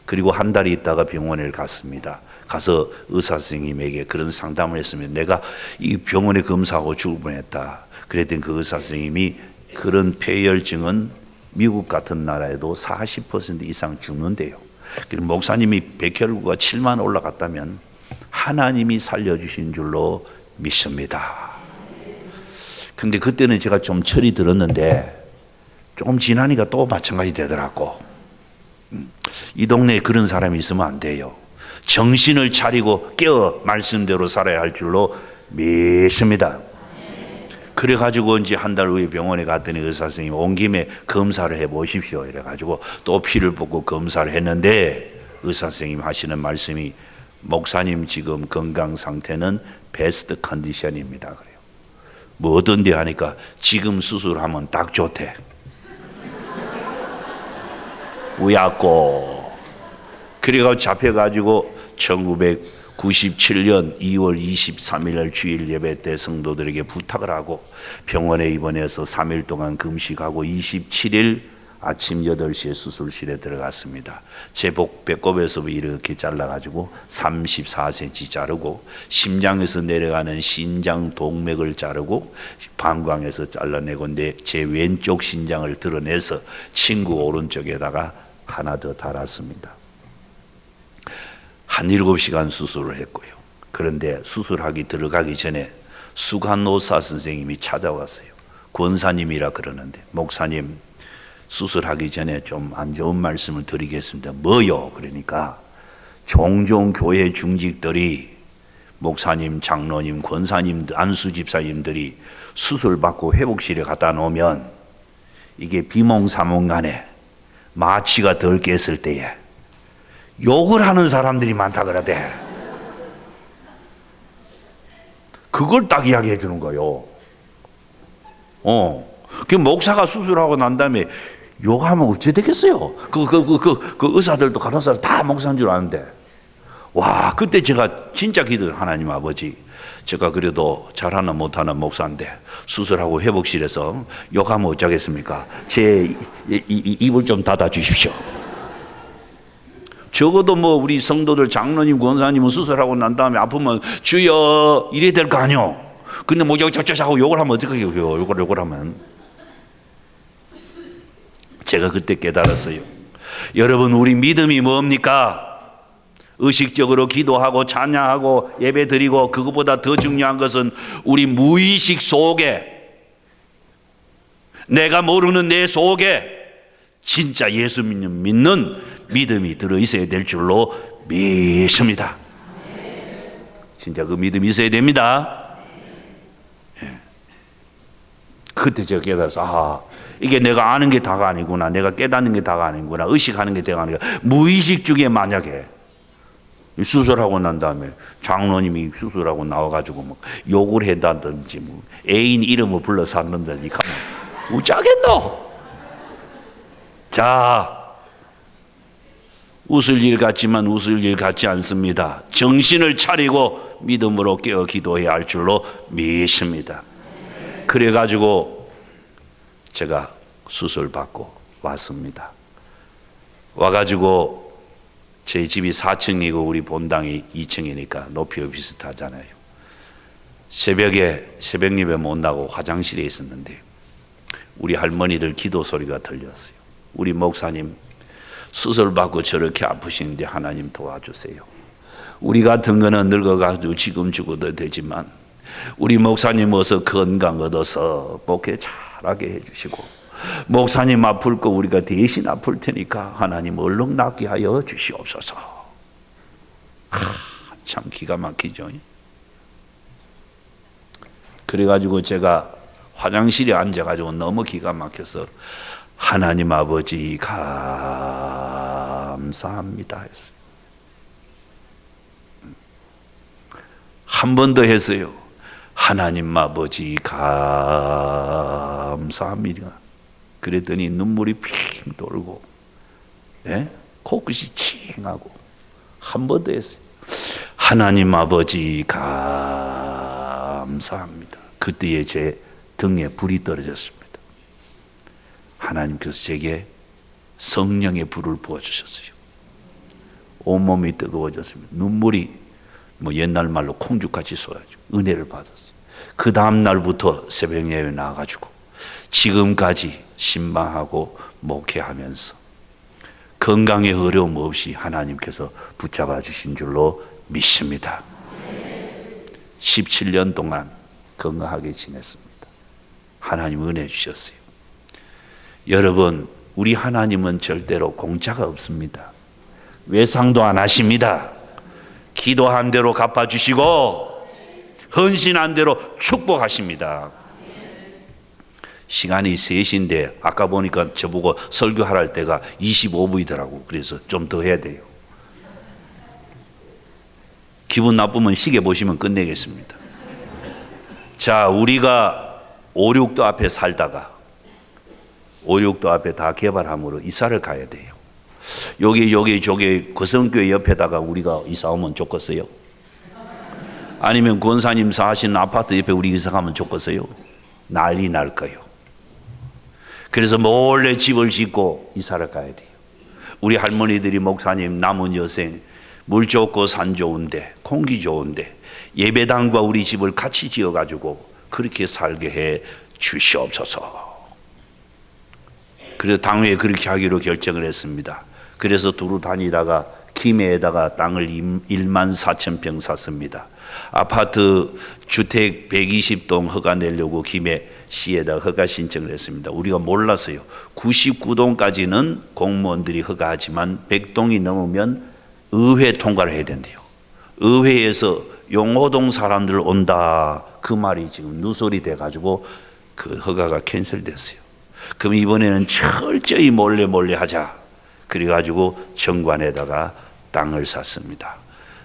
그리고 한 달 있다가 병원에 갔습니다. 가서 의사 선생님에게 그런 상담을 했으면 내가 이 병원에 검사하고 죽을 뻔했다. 그랬더니 그 의사 선생님이 그런 폐혈증은 미국 같은 나라에도 40% 이상 죽는데요. 그리고 목사님이 백혈구가 7만 올라갔다면 하나님이 살려주신 줄로 믿습니다. 근데 그때는 제가 좀 철이 들었는데 조금 지나니까 또 마찬가지 되더라고. 이 동네에 그런 사람이 있으면 안 돼요. 정신을 차리고 깨어 말씀대로 살아야 할 줄로 믿습니다. 그래가지고 이제 한 달 후에 병원에 갔더니 의사 선생님이 온 김에 검사를 해보십시오. 이래가지고 또 피를 뽑고 검사를 했는데 의사 선생님 하시는 말씀이 목사님 지금 건강 상태는 베스트 컨디션입니다. 그래요. 뭐 어떤데 하니까 지금 수술하면 딱 좋대. 우야꼬. 그래가지고 잡혀가지고 1997년 2월 23일 날 주일 예배 때 성도들에게 부탁을 하고 병원에 입원해서 3일 동안 금식하고 27일 아침 8시에 수술실에 들어갔습니다. 제 배꼽에서 이렇게 잘라가지고 34cm 자르고 심장에서 내려가는 신장 동맥을 자르고 방광에서 잘라내고 제 왼쪽 신장을 드러내서 친구 오른쪽에다가 하나 더 달았습니다. 한 7시간 수술을 했고요. 그런데 수술하기 들어가기 전에 수간노사 선생님이 찾아왔어요. 권사님이라 그러는데 목사님 수술하기 전에 좀 안 좋은 말씀을 드리겠습니다. 뭐요? 그러니까 종종 교회 중직들이 목사님, 장로님, 권사님, 안수 집사님들이 수술 받고 회복실에 갖다 놓으면 이게 비몽사몽간에 마취가 덜 깼을 때에 욕을 하는 사람들이 많다 그러대. 그걸 딱 이야기해 주는 거요. 그 목사가 수술하고 난 다음에 욕하면 어찌 되겠어요? 그 의사들도 간호사들 다 목사인 줄 아는데. 와, 그때 제가 진짜 기도해요. 하나님 아버지, 제가 그래도 잘하나 못하나 목사인데 수술하고 회복실에서 욕하면 어쩌겠습니까? 제 입을 좀 닫아 주십시오. 적어도 뭐 우리 성도들 장로님 권사님은 수술하고 난 다음에 아프면 주여 이래야 될 거 아니오. 근데 뭐 저저저하고 욕을 하면 어떡해요? 욕을 하면. 제가 그때 깨달았어요. 여러분, 우리 믿음이 뭡니까? 의식적으로 기도하고 찬양하고 예배드리고, 그것보다 더 중요한 것은 우리 무의식 속에, 내가 모르는 내 속에 진짜 예수 믿는 믿음이 들어있어야 될 줄로 믿습니다. 진짜 그 믿음이 있어야 됩니다. 예. 그때 제가 깨달아서 이게 내가 아는 게 다가 아니구나, 내가 깨닫는 게 다가 아니구나, 의식하는 게 다가 아니구나. 무의식 중에 만약에 수술하고 난 다음에 장로님이 수술하고 나와가지고 막 욕을 했다든지 뭐 애인 이름을 불러서 한다든지 하면 어쩌겠노? 자, 웃을 일 같지만 웃을 일 같지 않습니다. 정신을 차리고 믿음으로 깨어 기도해야 할 줄로 믿습니다. 그래가지고 제가 수술 받고 왔습니다. 와가지고 제 집이 4층이고 우리 본당이 2층이니까 높이가 비슷하잖아요. 새벽 예배 못 나고 화장실에 있었는데 우리 할머니들 기도 소리가 들렸어요. 우리 목사님 수술 받고 저렇게 아프시는데 하나님 도와주세요. 우리 같은 거는 늙어가지고 지금 죽어도 되지만 우리 목사님 어서 건강 얻어서 목회 잘하게 해주시고, 목사님 아플 거 우리가 대신 아플 테니까 하나님 얼른 낫게 하여 주시옵소서. 참 기가 막히죠. 그래가지고 제가 화장실에 앉아가지고 너무 기가 막혀서 하나님 아버지 감사합니다 했어요. 한 번 더 했어요. 하나님 아버지 감사합니다. 그랬더니 눈물이 핑 돌고, 예? 코끝이 칭하고 한 번 더 했어요. 하나님 아버지 감사합니다. 그때에 제 등에 불이 떨어졌습니다. 하나님께서 제게 성령의 불을 부어주셨어요. 온몸이 뜨거워졌습니다. 눈물이 뭐 옛날 말로 콩죽같이 쏟아지고 은혜를 받았어요. 그 다음 날부터 새벽 예배 나와가지고 지금까지 신방하고 목회하면서 건강에 어려움 없이 하나님께서 붙잡아 주신 줄로 믿습니다. 17년 동안 건강하게 지냈습니다. 하나님 은혜 주셨어요. 여러분, 우리 하나님은 절대로 공짜가 없습니다. 외상도 안 하십니다. 기도한 대로 갚아주시고 헌신한 대로 축복하십니다. 시간이 3시인데 아까 보니까 저보고 설교할 때가 25분이더라고. 그래서 좀 더 해야 돼요. 기분 나쁘면 시계 보시면 끝내겠습니다. 자, 우리가 5, 6도 앞에 살다가 5, 6도 앞에 다 개발함으로 이사를 가야 돼요. 여기 저기 거성교회 옆에다가 우리가 이사 오면 좋겠어요? 아니면 권사님 사시는 아파트 옆에 우리 이사 가면 좋겠어요? 난리 날 거예요. 그래서 몰래 집을 짓고 이사를 가야 돼요. 우리 할머니들이 목사님 남은 여생 물 좋고 산 좋은데 공기 좋은데 예배당과 우리 집을 같이 지어가지고 그렇게 살게 해 주시옵소서. 그래서 당회에 그렇게 하기로 결정을 했습니다. 그래서 두루 다니다가 김해에다가 땅을 14,000평 샀습니다. 아파트 주택 120동 허가 내려고 김해시에다 허가 신청을 했습니다. 우리가 몰랐어요. 99동까지는 공무원들이 허가하지만 100동이 넘으면 의회 통과를 해야 된대요. 의회에서 용호동 사람들 온다 그 말이 지금 누설이 돼가지고 그 허가가 캔슬됐어요. 그럼 이번에는 철저히 몰래 하자. 그래가지고 정관에다가 땅을 샀습니다.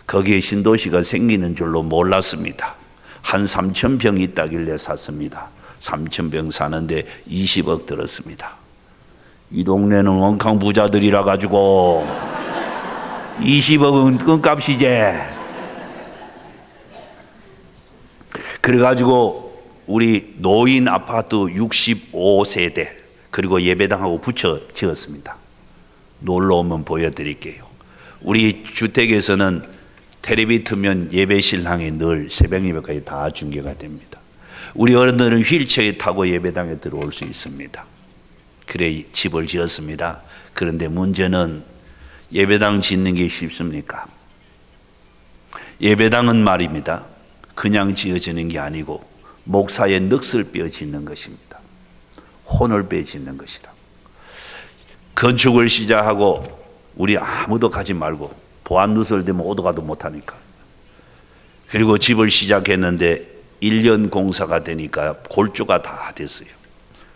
거기에 신도시가 생기는 줄로 몰랐습니다. 한 3,000평 있다길래 샀습니다. 3,000평 사는데 20억 들었습니다. 이 동네는 원캉 부자들이라 가지고 20억은 끈값이지. 그래가지고 우리 노인 아파트 65세대 그리고 예배당하고 붙여 지었습니다. 놀러 오면 보여드릴게요. 우리 주택에서는 텔레비 틀면 예배 신랑이 늘 새벽 예배까지 다 중계가 됩니다. 우리 어른들은 휠체어 타고 예배당에 들어올 수 있습니다. 그래 집을 지었습니다. 그런데 문제는 예배당 짓는 게 쉽습니까? 예배당은 말입니다. 그냥 지어지는 게 아니고 목사의 넋을 빼어 짓는 것입니다. 혼을 빼어 짓는 것이라. 건축을 시작하고 우리 아무도 가지 말고 보안 누설되면 오도 가도 못하니까. 그리고 집을 시작했는데 1년 공사가 되니까 골조가 다 됐어요.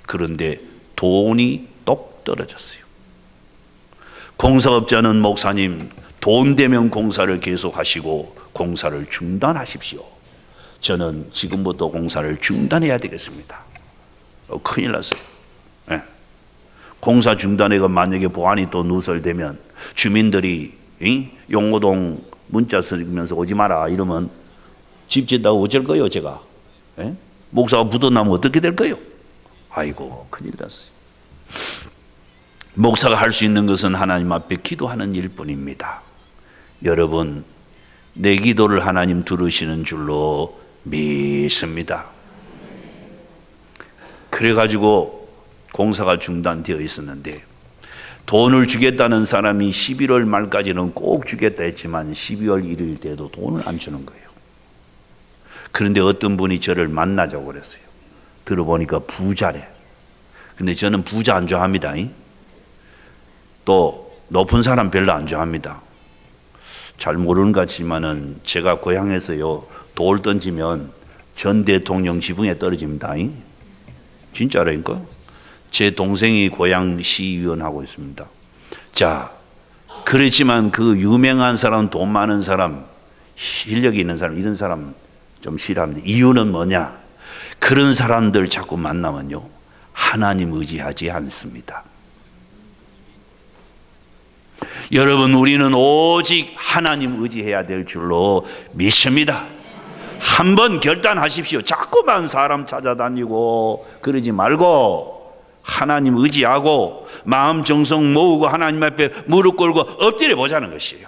그런데 돈이 똑 떨어졌어요. 공사업자는 목사님 돈 되면 공사를 계속하시고 공사를 중단하십시오. 저는 지금부터 공사를 중단해야 되겠습니다. 큰일 났어요. 네. 공사 중단해가 만약에 보안이 또 누설되면 주민들이 용호동 문자 쓰면서 오지 마라 이러면 집 짓다고 어쩔 거요 제가? 네? 목사가 붙어나면 어떻게 될 거요? 아이고 큰일 났어요. 목사가 할 수 있는 것은 하나님 앞에 기도하는 일뿐입니다. 여러분 내 기도를 하나님 들으시는 줄로 믿습니다. 그래가지고 공사가 중단되어 있었는데 돈을 주겠다는 사람이 11월 말까지는 꼭 주겠다 했지만 12월 1일 때도 돈을 안 주는 거예요. 그런데 어떤 분이 저를 만나자고 그랬어요. 들어보니까 부자래. 근데 저는 부자 안 좋아합니다. 또 높은 사람 별로 안 좋아합니다. 잘 모르는 것 같지만은 제가 고향에서요 돌 던지면 전 대통령 지붕에 떨어집니다. 진짜라니까. 제 동생이 고향 시의원 하고 있습니다. 자, 그렇지만 그 유명한 사람, 돈 많은 사람, 실력이 있는 사람, 이런 사람 좀 싫어합니다. 이유는 뭐냐? 그런 사람들 자꾸 만나면요 하나님 의지하지 않습니다. 여러분 우리는 오직 하나님 의지해야 될 줄로 믿습니다. 한번 결단하십시오. 자꾸만 사람 찾아다니고 그러지 말고 하나님 의지하고 마음 정성 모으고 하나님 앞에 무릎 꿇고 엎드려 보자는 것이에요.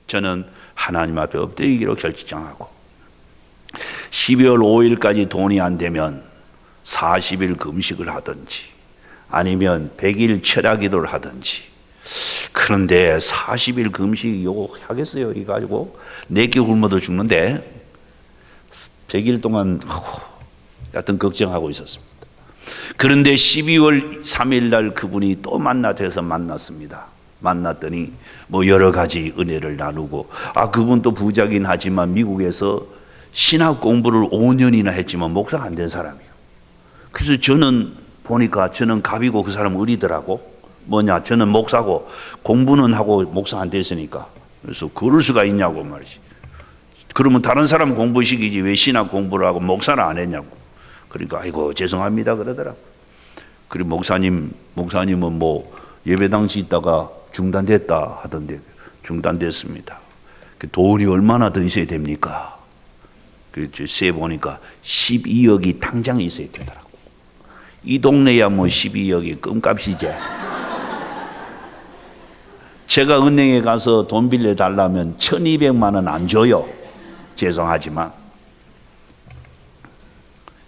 저는 하나님 앞에 엎드리기로 결정하고 12월 5일까지 돈이 안 되면 40일 금식을 하든지 아니면 100일 철야기도를 하든지. 그런데 40일 금식 이거 하겠어요? 이거 가지고 4끼 굶어도 죽는데 100일 동안 하여튼 걱정하고 있었습니다. 그런데 12월 3일 날 그분이 또 만나서 만났습니다. 만났더니 뭐 여러 가지 은혜를 나누고 그분 또 부자긴 하지만 미국에서 신학 공부를 5년이나 했지만 목사가 안 된 사람이에요. 그래서 저는 보니까 저는 갑이고 그 사람은 을이더라고. 뭐냐, 저는 목사고 공부는 하고 목사 안 됐으니까. 그래서 그럴 수가 있냐고 말이지. 그러면 다른 사람 공부시키지 왜 신학 공부를 하고 목사를 안 했냐고. 그러니까 아이고 죄송합니다 그러더라고. 그리고 목사님은 뭐 예배당 짓다가 중단됐다 하던데 중단됐습니다. 돈이 얼마나 더 있어야 됩니까? 세 보니까 12억이 당장 있어야 되더라고. 이 동네야 뭐 12억이 껌값이지. 제가 은행에 가서 돈 빌려 달라면 1200만 원 안 줘요. 죄송하지만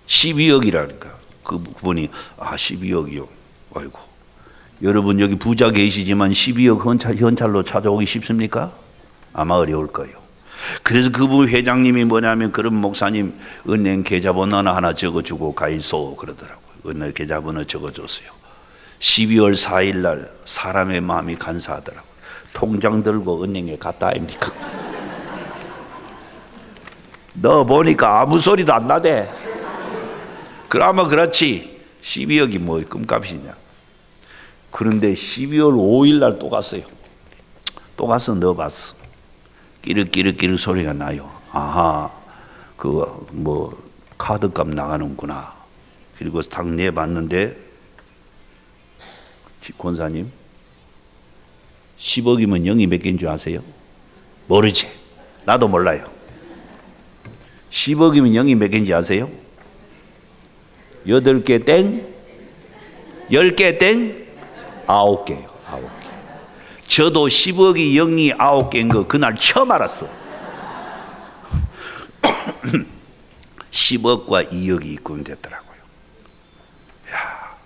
12억이라니까. 그분이 12억이요. 아이고. 여러분 여기 부자 계시지만 12억 현찰로 찾아오기 쉽습니까? 아마 어려울 거예요. 그래서 그분 회장님이 뭐냐면 그런 목사님 은행 계좌번호 하나 적어주고 가이소 그러더라고요. 은행 계좌번호 적어줬어요. 12월 4일 날 사람의 마음이 간사하더라고요. 통장 들고 은행에 갔다 아닙니까? 너 보니까 아무 소리도 안 나대. 그러면 그렇지 12억이 뭐 끔값이냐. 그런데 12월 5일 날 또 갔어요. 또 가서 넣어봤어. 끼르끼르끼르 소리가 나요. 아하, 그거 뭐 카드값 나가는구나. 그리고 딱 내봤는데 권사님 10억이면 0이 몇 개인 줄 아세요? 모르지. 나도 몰라요. 10억이면 0이 몇 개인지 아세요? 8개 땡, 10개 땡, 9개요. 9개. 저도 10억이 0이 9개인 거 그날 처음 알았어. 10억과 2억이 입금이 됐더라고요. 야.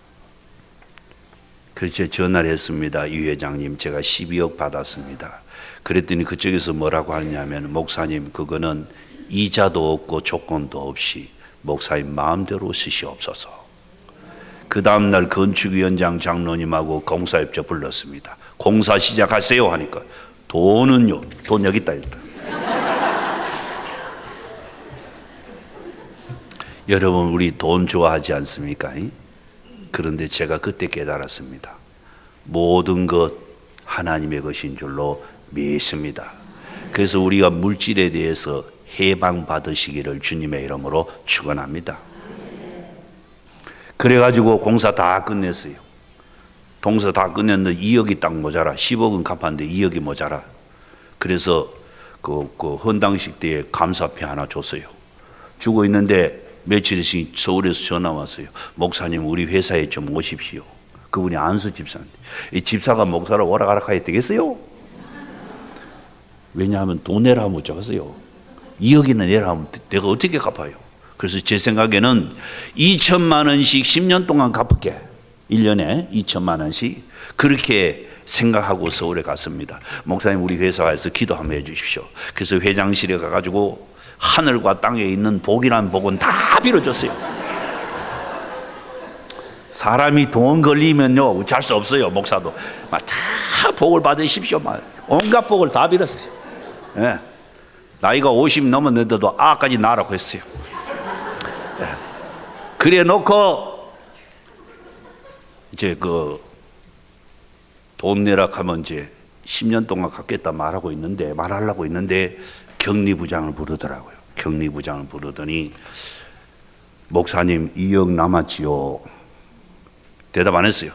그래서 전화를 했습니다. 유 회장님, 제가 12억 받았습니다. 그랬더니 그쪽에서 뭐라고 하느냐면, 목사님, 그거는 이자도 없고 조건도 없이 목사님 마음대로 쓰시옵소서. 그 다음날 건축위원장 장로님하고 공사협조 불렀습니다. 공사 시작하세요 하니까, 돈은요? 돈 여기 있다 일단. 여러분, 우리 돈 좋아하지 않습니까? 그런데 제가 그때 깨달았습니다. 모든 것 하나님의 것인 줄로 믿습니다. 그래서 우리가 물질에 대해서 해방 받으시기를 주님의 이름으로 축원합니다. 그래가지고 공사 다 끝냈어요. 공사 다 끝냈는데 2억이 딱 모자라. 10억은 갚았는데 2억이 모자라. 그래서 그 헌당식 때에 감사표 하나 줬어요. 주고 있는데 며칠 있으니 서울에서 전화 왔어요. 목사님, 우리 회사에 좀 오십시오. 그분이 안수 집사인데, 이 집사가 목사를 오락가락하게 되겠어요? 왜냐하면 돈 내라 하면 어쩌겠어요? 2억이나 내라 하면 내가 어떻게 갚아요? 그래서 제 생각에는 2천만 원씩 10년 동안 갚을게. 1년에 2천만 원씩. 그렇게 생각하고 서울에 갔습니다. 목사님, 우리 회사에서 기도 한번 해 주십시오. 그래서 회장실에 가가지고 하늘과 땅에 있는 복이란 복은 다 빌어줬어요. 사람이 돈 걸리면요 잘 수 없어요. 목사도 막 다 복을 받으십시오. 막 온갖 복을 다 빌었어요. 예. 나이가 50 넘었는데도 아까지 나라고 했어요. 예. 그래 놓고 이제 돈 내라 하면 이제 10년 동안 갚겠다 말하려고 있는데 격리부장을 부르더라고요. 격리부장을 부르더니, 목사님 2억 남았지요? 대답 안 했어요.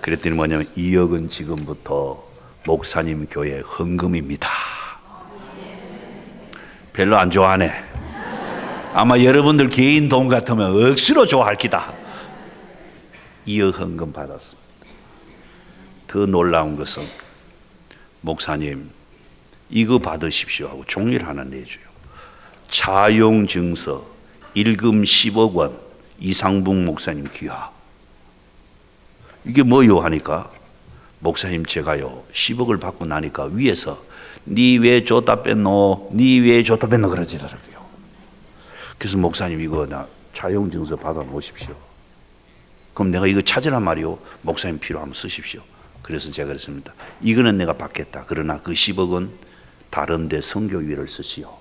그랬더니 뭐냐면, 2억은 지금부터 목사님 교회 헌금입니다. 별로 안 좋아하네. 아마 여러분들 개인 돈 같으면 억수로 좋아할 기다. 2억 헌금 받았습니다. 더 놀라운 것은, 목사님 이거 받으십시오 하고 종이를 하나 내줘요. 차용증서 일금 10억 원 이상붕 목사님 귀하. 이게 뭐요 하니까, 목사님 제가요 10억을 받고 나니까 위에서 니 왜 줬다 뺐노 그러지더라고요. 그래서 목사님 이거 나 차용증서 받아 놓으십시오. 그럼 내가 이거 찾으란 말이요. 목사님 필요하면 쓰십시오. 그래서 제가 그랬습니다. 이거는 내가 받겠다. 그러나 그 10억은 다른 데 선교위를 쓰시오.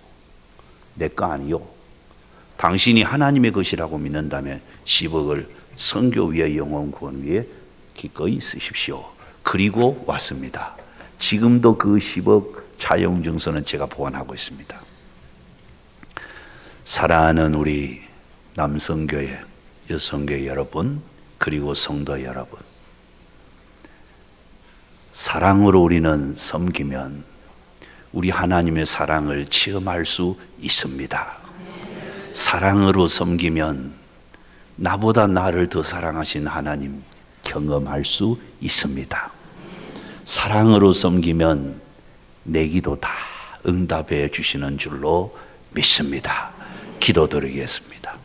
내 거 아니요. 당신이 하나님의 것이라고 믿는다면 10억을 선교위의 영혼 구원 위에 기꺼이 쓰십시오. 그리고 왔습니다. 지금도 그 10억 차용증서는 제가 보관하고 있습니다. 사랑하는 우리 남성교회, 여성교회 여러분, 그리고 성도 여러분, 사랑으로 우리는 섬기면 우리 하나님의 사랑을 체험할 수 있습니다. 사랑으로 섬기면 나보다 나를 더 사랑하신 하나님 경험할 수 있습니다. 사랑으로 섬기면 내 기도 다 응답해 주시는 줄로 믿습니다. 기도드리겠습니다.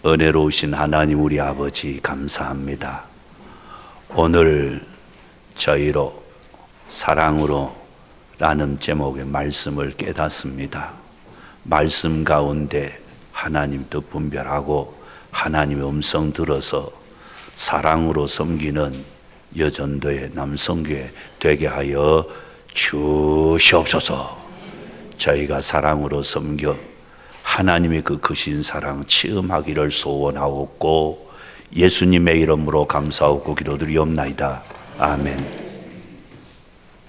은혜로우신 하나님 우리 아버지 감사합니다. 오늘 저희로 사랑으로 라는 제목의 말씀을 깨닫습니다. 말씀 가운데 하나님 뜻 분별하고 하나님의 음성 들어서 사랑으로 섬기는 여전도의 남성교회 되게 하여 주시옵소서. 저희가 사랑으로 섬겨 하나님의 그 크신 사랑 체험하기를 소원하옵고 예수님의 이름으로 감사하고 기도드리옵나이다. 아멘.